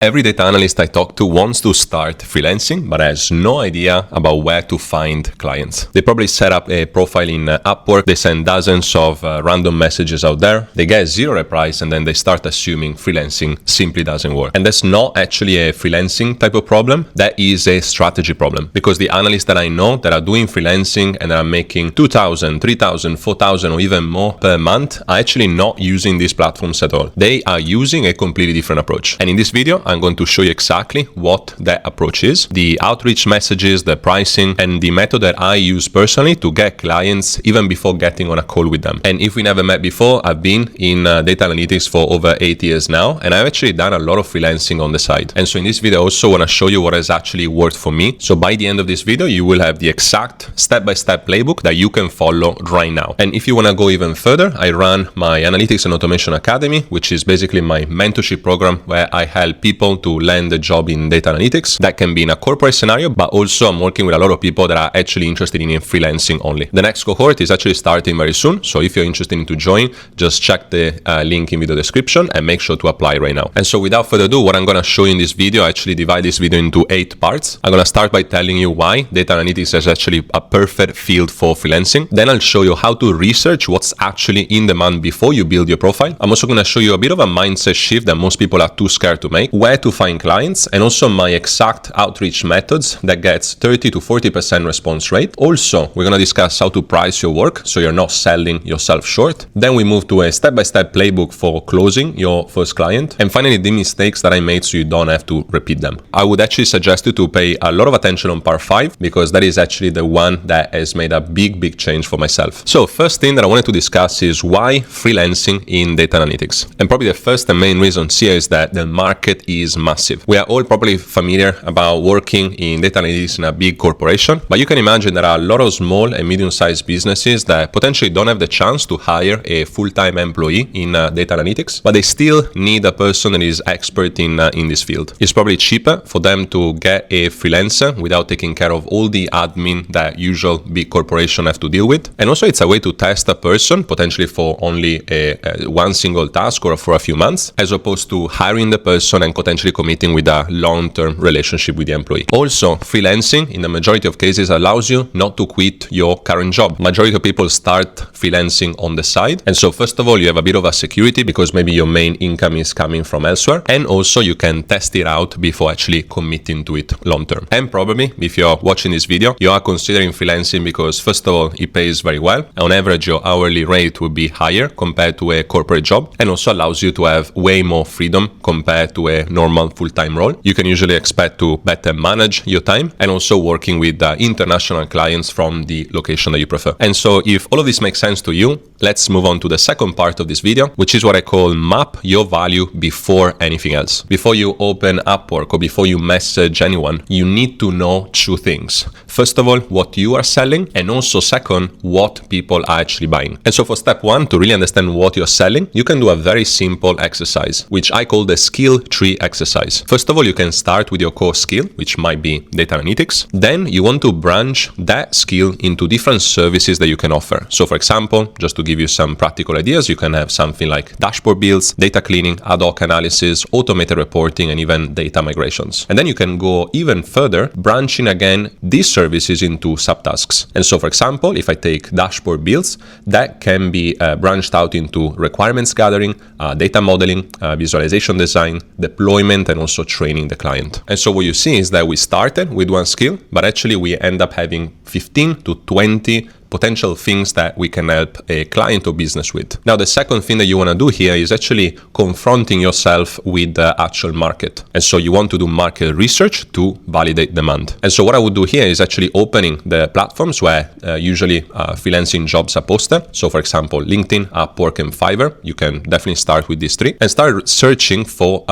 Every data analyst I talk to wants to start freelancing, but has no idea about where to find clients. They probably set up a profile in Upwork, they send dozens of random messages out there, they get zero replies, and then they start assuming freelancing simply doesn't work. And that's not actually a freelancing type of problem, that is a strategy problem. Because the analysts that I know that are doing freelancing and are making 2,000, 3,000, 4,000 or even more per month are actually not using these platforms at all. They are using a completely different approach. And in this video, I'm going to show you exactly what that approach is, the outreach messages, the pricing, and the method that I use personally to get clients even before getting on a call with them. And if we never met before, I've been in data analytics for over 8 years now, and I've actually done a lot of freelancing on the side. And so in this video, I also want to show you what has actually worked for me. So by the end of this video, you will have the exact step-by-step playbook that you can follow right now. And if you want to go even further, I run my Analytics and Automation Academy, which is basically my mentorship program where I help people to land a job in data analytics. That can be in a corporate scenario, but also I'm working with a lot of people that are actually interested in freelancing only. The next cohort is actually starting very soon. So if you're interested in to join, just check the link in video description and make sure to apply right now. And so without further ado, what I'm going to show you in this video, I actually divide this video into 8 parts. I'm going to start by telling you why data analytics is actually a perfect field for freelancing. Then I'll show you how to research what's actually in demand before you build your profile. I'm also going to show you a bit of a mindset shift that most people are too scared to make, where to find clients, and also my exact outreach methods that gets 30 to 40% response rate. Also, we're going to discuss how to price your work so you're not selling yourself short. Then we move to a step-by-step playbook for closing your first client. And finally, the mistakes that I made so you don't have to repeat them. I would actually suggest you to pay a lot of attention on part 5 because that is actually the one that has made a big change for myself. So first thing that I wanted to discuss is why freelancing in data analytics. And probably the first and main reason here is that the market is massive. We are all probably familiar about working in data analytics in a big corporation, but you can imagine there are a lot of small and medium-sized businesses that potentially don't have the chance to hire a full-time employee in data analytics, but they still need a person that is expert in this field. It's probably cheaper for them to get a freelancer without taking care of all the admin that usual big corporations have to deal with. And also it's a way to test a person potentially for only one single task or for a few months, as opposed to hiring the person and potentially committing with a long-term relationship with the employee. Also, freelancing in the majority of cases allows you not to quit your current job. Majority of people start freelancing on the side. And so first of all, you have a bit of a security because maybe your main income is coming from elsewhere. And also you can test it out before actually committing to it long-term. And probably if you're watching this video, you are considering freelancing because first of all, it pays very well. On average, your hourly rate would be higher compared to a corporate job and also allows you to have way more freedom compared to a normal full-time role. You can usually expect to better manage your time and also working with international clients from the location that you prefer. And so if all of this makes sense to you, let's move on to the second part of this video, which is what I call map your value before anything else. Before you open Upwork or before you message anyone, you need to know 2 things. First of all, what you are selling, and also second, what people are actually buying. And so for step 1, to really understand what you're selling, you can do a very simple exercise, which I call the skill tree exercise. First of all, you can start with your core skill, which might be data analytics. Then you want to branch that skill into different services that you can offer. So for example, just to give you some practical ideas, you can have something like dashboard builds, data cleaning, ad hoc analysis, automated reporting, and even data migrations. And then you can go even further, branching again these services into subtasks. And so for example, if I take dashboard builds, that can be branched out into requirements gathering, data modeling, visualization design, deployment, and also training the client. And so what you see is that we started with one skill, but actually we end up having 15 to 20 potential things that we can help a client or business with. Now, the second thing that you want to do here is actually confronting yourself with the actual market. And so you want to do market research to validate demand. And so what I would do here is actually opening the platforms where usually freelancing jobs are posted. So for example, LinkedIn, Upwork, and Fiverr. You can definitely start with these 3 and start searching for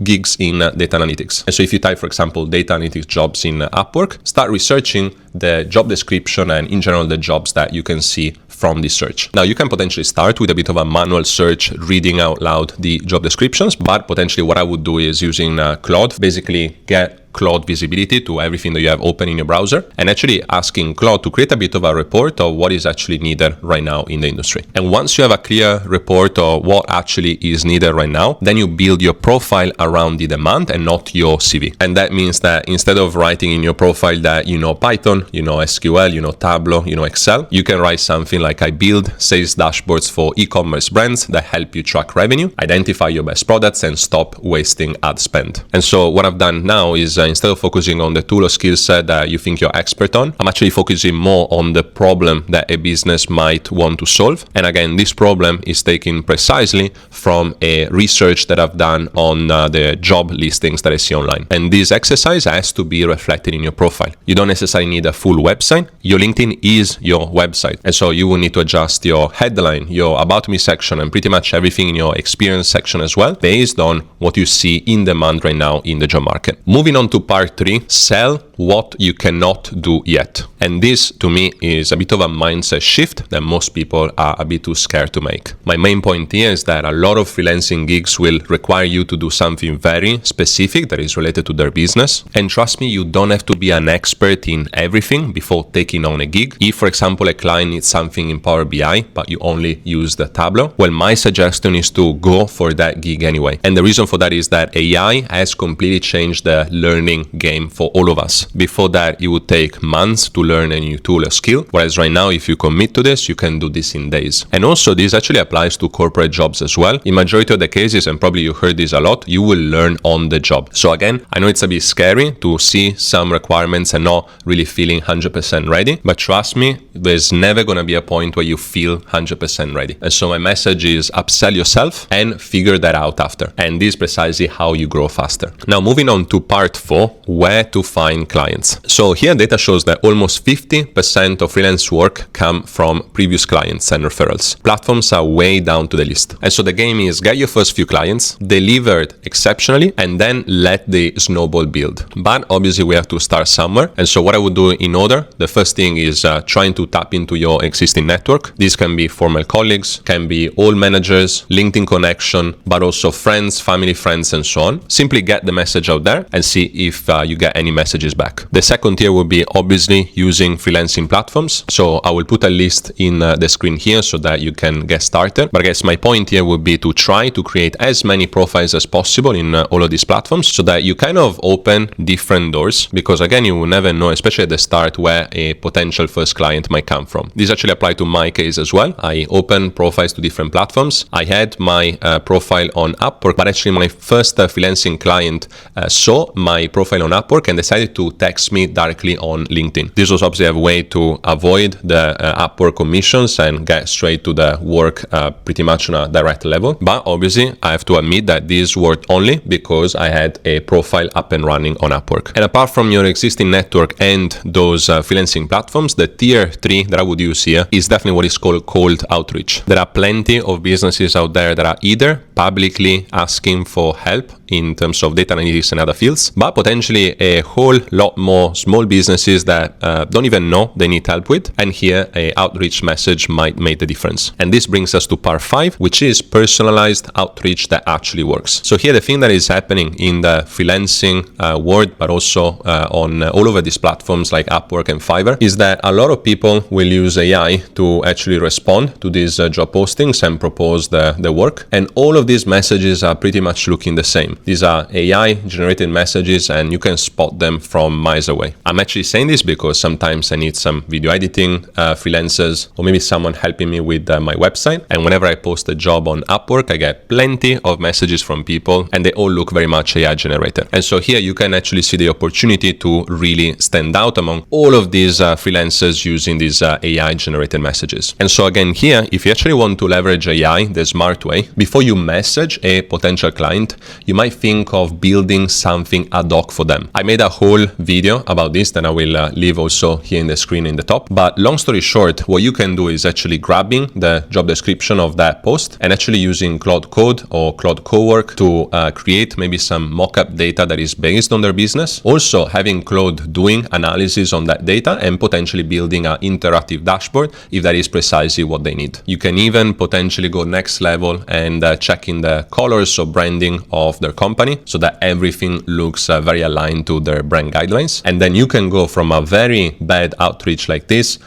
gigs in data analytics. And so if you type, for example, data analytics jobs in Upwork, start researching the job description and in general the jobs that you can see from this search. Now you can potentially start with a bit of a manual search, reading out loud the job descriptions, but potentially what I would do is using Claude, basically get Claude visibility to everything that you have open in your browser, and actually asking Claude to create a bit of a report of what is actually needed right now in the industry. And once you have a clear report of what actually is needed right now, then you build your profile around the demand and not your CV. And that means that instead of writing in your profile that you know Python, you know SQL, you know Tableau, you know Excel, you can write something like I build sales dashboards for e-commerce brands that help you track revenue, identify your best products, and stop wasting ad spend. And so what I've done now is instead of focusing on the tool or skill set that you think you're expert on, I'm actually focusing more on the problem that a business might want to solve. And again, this problem is taken precisely from a research that I've done on the job listings that I see online. And this exercise has to be reflected in your profile. You don't necessarily need a full website. Your LinkedIn is your website. And so you will need to adjust your headline, your About Me section, and pretty much everything in your experience section as well, based on what you see in demand right now in the job market. Moving on to part 3, sell what you cannot do yet. And this, to me, is a bit of a mindset shift that most people are a bit too scared to make. My main point here is that a lot of freelancing gigs will require you to do something very specific that is related to their business. And trust me, you don't have to be an expert in everything before taking on a gig. If, for example, a client needs something in Power BI, but you only use the Tableau, well, my suggestion is to go for that gig anyway. And the reason for that is that AI has completely changed the learning game for all of us. Before that, it would take months to learn a new tool or skill, whereas right now, if you commit to this, you can do this in days. And also, this actually applies to corporate jobs as well. In majority of the cases, and probably you heard this a lot, you will learn on the job. So again, I know it's a bit scary to see some requirements and not really feeling 100% ready, but trust me, there's never going to be a point where you feel 100% ready. And so my message is upsell yourself and figure that out after. And this is precisely how you grow faster. Now, moving on to part 4, where to find clients. So here data shows that almost 50% of freelance work come from previous clients and referrals. Platforms are way down to the list. And so the game is get your first few clients, delivered exceptionally, and then let the snowball build. But obviously we have to start somewhere. And so what I would do in order, the first thing is trying to tap into your existing network. This can be former colleagues, can be all managers, LinkedIn connection, but also friends, family, friends, and so on. Simply get the message out there and see if you get any messages back. The second tier will be obviously using freelancing platforms. So I will put a list in the screen here so that you can get started. But I guess my point here would be to try to create as many profiles as possible in all of these platforms so that you kind of open different doors, because again, you will never know, especially at the start, where a potential first client might come from. This actually applied to my case as well. I opened profiles to different platforms. I had my profile on Upwork, but actually my first freelancing client saw my profile on Upwork and decided to text me directly on LinkedIn. This was obviously a way to avoid the Upwork commissions and get straight to the work pretty much on a direct level. But obviously, I have to admit that this worked only because I had a profile up and running on Upwork. And apart from your existing network and those freelancing platforms, the tier 3 that I would use here is definitely what is called cold outreach. There are plenty of businesses out there that are either publicly asking for help in terms of data analytics and other fields, but potentially a whole lot more small businesses that don't even know they need help with. And here, a outreach message might make the difference. And this brings us to part 5, which is personalized outreach that actually works. So here, the thing that is happening in the freelancing world, but also on all over these platforms like Upwork and Fiverr, is that a lot of people will use AI to actually respond to these job postings and propose the work. And all of these messages are pretty much looking the same. These are AI generated messages and you can spot them from miles away. I'm actually saying this because sometimes I need some video editing freelancers, or maybe someone helping me with my website. And whenever I post a job on Upwork, I get plenty of messages from people and they all look very much AI generated. And so here you can actually see the opportunity to really stand out among all of these freelancers using these AI generated messages. And so again here, if you actually want to leverage AI the smart way, before you message a potential client, you might think of building something ad hoc for them. I made a whole video about this that I will leave also here in the screen in the top. But long story short, what you can do is actually grabbing the job description of that post and actually using Claude Code or Claude Cowork to create maybe some mock-up data that is based on their business. Also having Claude doing analysis on that data and potentially building an interactive dashboard if that is precisely what they need. You can even potentially go next level and check in the colors or branding of their company so that everything looks very aligned to their brand guidelines. And then you can go from a very bad outreach like this,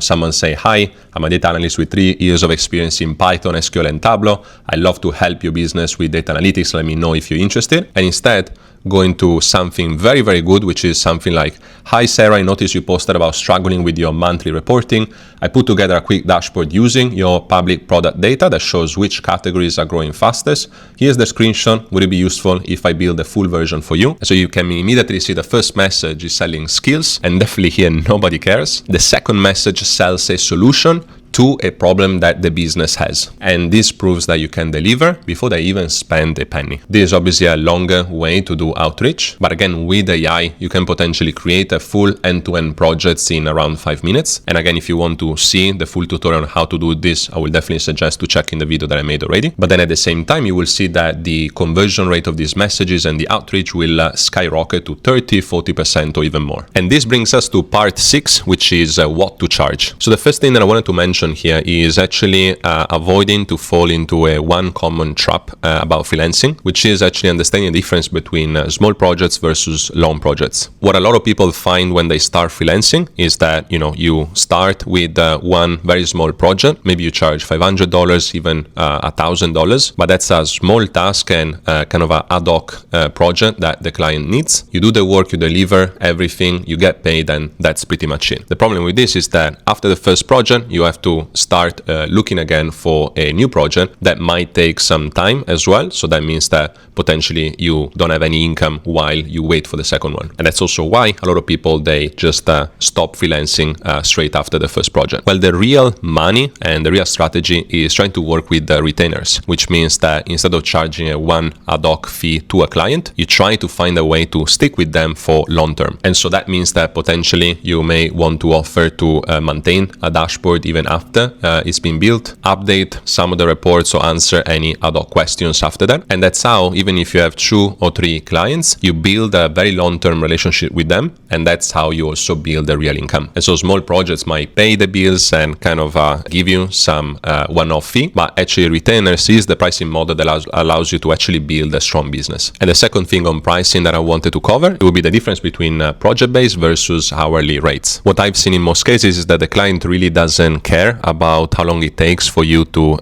someone say, hi, I'm a data analyst with 3 years of experience in Python, SQL, and Tableau. I love to help your business with data analytics. Let me know if you're interested. And instead, go into something very, very good, which is something like, hi, Sarah, I noticed you posted about struggling with your monthly reporting. I put together a quick dashboard using your public product data that shows which categories are growing fastest. Here's the screenshot. Would it be useful if I build a full version for you? So you can immediately see the first message is selling skills, and definitely here nobody cares. The second message sells a solution to a problem that the business has. And this proves that you can deliver before they even spend a penny. This is obviously a longer way to do outreach, but again, with AI, you can potentially create a full end-to-end project in around 5 minutes. And again, if you want to see the full tutorial on how to do this, I will definitely suggest to check in the video that I made already. But then at the same time, you will see that the conversion rate of these messages and the outreach will skyrocket to 30, 40% or even more. And this brings us to part 6, which is what to charge. So the first thing that I wanted to mention here is actually avoiding to fall into one common trap about freelancing, which is actually understanding the difference between small projects versus long projects. What a lot of people find when they start freelancing is that, you start with one very small project. Maybe you charge $500, even $1,000, but that's a small task and kind of an ad hoc project that the client needs. You do the work, you deliver everything, you get paid, and that's pretty much it. The problem with this is that after the first project, you have to start looking again for a new project that might take some time as well. So that means that potentially you don't have any income while you wait for the second one. And that's also why a lot of people, they just stop freelancing straight after the first project. Well, the real money and the real strategy is trying to work with the retainers, which means that instead of charging a one ad hoc fee to a client, you try to find a way to stick with them for long term. And so that means that potentially you may want to offer to maintain a dashboard even after it's been built, update some of the reports or answer any ad hoc questions after that. And that's how, even if you have 2 or 3 clients, you build a very long-term relationship with them. And that's how you also build a real income. And so small projects might pay the bills and kind of give you some one-off fee, but actually retainers is the pricing model that allows you to actually build a strong business. And the second thing on pricing that I wanted to cover, it will be the difference between project-based versus hourly rates. What I've seen in most cases is that the client really doesn't care about how long it takes for you to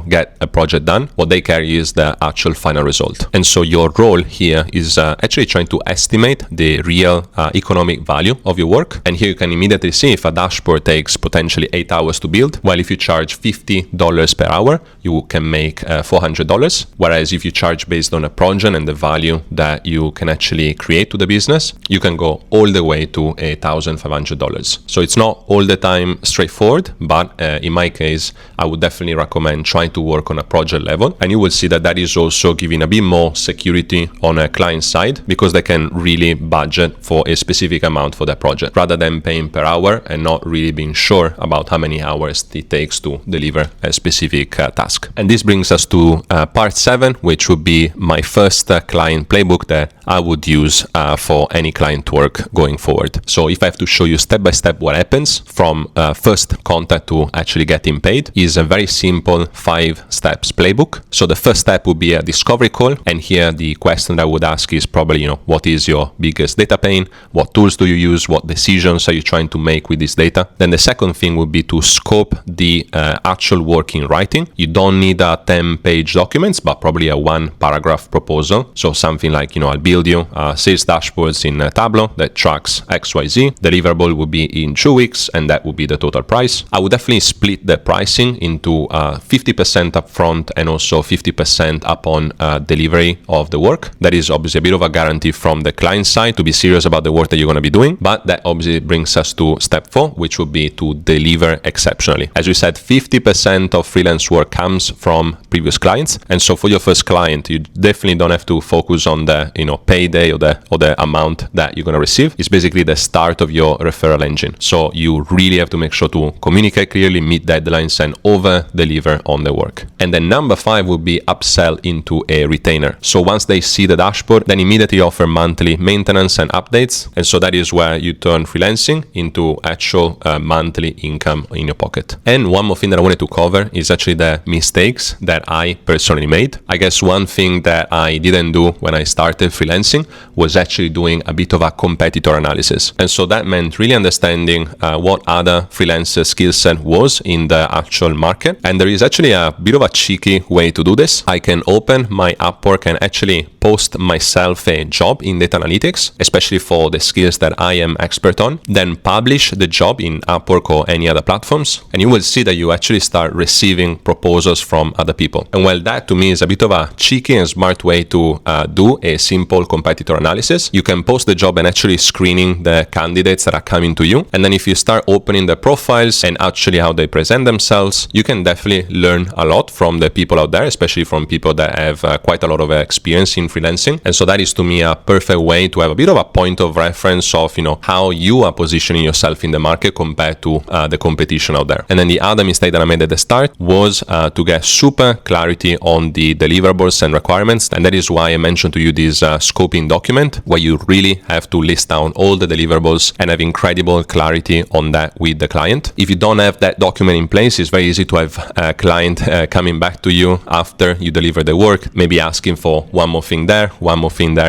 get a project done. What they care is the actual final result. And so your role here is actually trying to estimate the real economic value of your work. And here you can immediately see if a dashboard takes potentially 8 hours to build, while if you charge $50 per hour, you can make $400. Whereas if you charge based on a project and the value that you can actually create to the business, you can go all the way to $1,500. So it's not all the time straightforward, but in my case, I would definitely recommend trying to work on a project level. And you will see that that is also giving a bit more security on a client side, because they can really budget for a specific amount for that project rather than paying per hour and not really being sure about how many hours it takes to deliver a specific task. And this brings us to part 7, which would be my first client playbook that I would use for any client work going forward. So if I have to show you step by step what happens from first contact to actually getting paid, is a very simple 5 steps playbook. So the first step would be a discovery call. And here the question that I would ask is probably, what is your biggest data pain? What tools do you use? What decisions are you trying to make with this data? Then the second thing would be to scope the actual work in writing. You don't need a 10-page documents, but probably a 1-paragraph proposal. So something like, I'll build you sales dashboards in Tableau that tracks XYZ. Deliverable would be in 2 weeks, and that would be the total price. I would definitely split the pricing into 50% upfront and also 50% upon delivery of the work. That is obviously a bit of a guarantee from the client side to be serious about the work that you're going to be doing. But that obviously brings us to step 4, which would be to deliver exceptionally. As we said, 50% of freelance work comes from previous clients. And so for your first client, you definitely don't have to focus on the payday or the amount that you're going to receive. It's basically the start of your referral engine. So you really have to make sure to communicate okay, clearly meet deadlines and over-deliver on the work. And then number 5 would be upsell into a retainer. So once they see the dashboard, then immediately offer monthly maintenance and updates. And so that is where you turn freelancing into actual monthly income in your pocket. And one more thing that I wanted to cover is actually the mistakes that I personally made. I guess one thing that I didn't do when I started freelancing was actually doing a bit of a competitor analysis. And so that meant really understanding what other freelancer skill set was in the actual market. And there is actually a bit of a cheeky way to do this. I can open my Upwork and actually post myself a job in data analytics, especially for the skills that I am expert on, then publish the job in Upwork or any other platforms, and you will see that you actually start receiving proposals from other people. And well, that to me is a bit of a cheeky and smart way to do a simple competitor analysis. You can post the job and actually screening the candidates that are coming to you. And then if you start opening the profiles and actually how they present themselves, you can definitely learn a lot from the people out there, especially from people that have quite a lot of experience in freelancing. And so that is to me a perfect way to have a bit of a point of reference of, how you are positioning yourself in the market compared to the competition out there. And then the other mistake that I made at the start was to get super clarity on the deliverables and requirements. And that is why I mentioned to you this scoping document where you really have to list down all the deliverables and have incredible clarity on that with the client. If you don't have that document in place, it's very easy to have a client coming back to you after you deliver the work, maybe asking for one more thing there,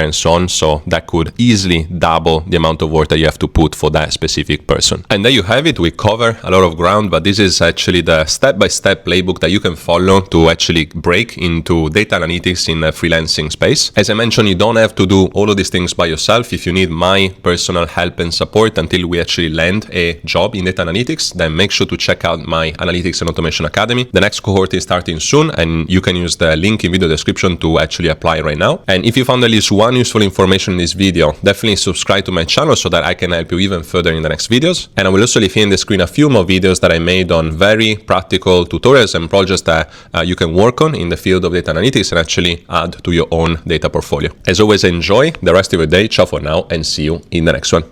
and so on. So that could easily double the amount of work that you have to put for that specific person. And there you have it. We cover a lot of ground, but this is actually the step-by-step playbook that you can follow to actually break into data analytics in the freelancing space. As I mentioned, you don't have to do all of these things by yourself. If you need my personal help and support until we actually land a job in data analytics, then make sure to check out my Analytics and Automation Academy. The next cohort is starting soon, and you can use the link in video description to actually apply right now. And if you found at least one useful information in this video, definitely subscribe to my channel so that I can help you even further in the next videos. And I will also leave here in the screen a few more videos that I made on very practical tutorials and projects that you can work on in the field of data analytics and actually add to your own data portfolio. As always, enjoy the rest of your day. Ciao for now, and see you in the next one.